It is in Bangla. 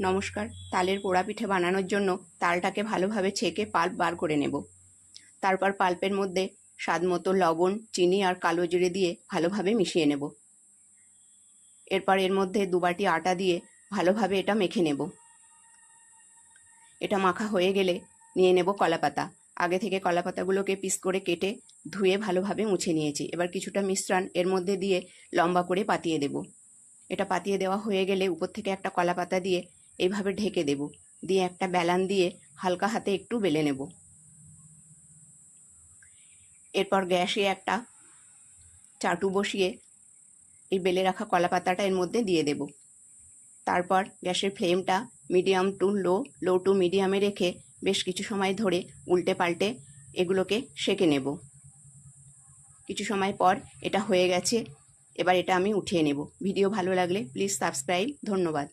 নমস্কার। তালের পোড়া পিঠে বানানোর জন্য তালটাকে ভালোভাবে ছেঁকে পাল্প বার করে নেব। তারপর পাল্পের মধ্যে স্বাদমতো লবণ, চিনি আর কালো জিরে দিয়ে ভালোভাবে মিশিয়ে নেব। এরপর এর মধ্যে 2 বাটি আটা দিয়ে ভালোভাবে এটা মেখে নেব। এটা মাখা হয়ে গেলে নিয়ে নেব কলাপাতা। আগে থেকে কলাপাতাগুলোকে পিস করে কেটে ধুয়ে ভালোভাবে মুছে নিয়েছি। এবার কিছুটা মিশ্রণ এর মধ্যে দিয়ে লম্বা করে পাতিয়ে দেব। এটা পাতিয়ে দেওয়া হয়ে গেলে উপর থেকে একটা কলাপাতা দিয়ে এইভাবে ঢেকে দেব। দিয়ে একটা বেলান দিয়ে হালকা হাতে একটু বেলে নেব। এরপর গ্যাসে একটা চাটু বসিয়ে এই বেলে রাখা কলাপাতাটা এর মধ্যে দিয়ে দেব। তারপর গ্যাসের ফ্লেমটা মিডিয়াম টু লো টু মিডিয়ামে রেখে বেশ কিছু সময় ধরে উল্টে পাল্টে এগুলোকে সেঁকে নেব। কিছু সময় পর এটা হয়ে গেছে। এবার এটা আমি উঠিয়ে নেব। ভিডিও ভালো লাগলে প্লিজ সাবস্ক্রাইব। ধন্যবাদ।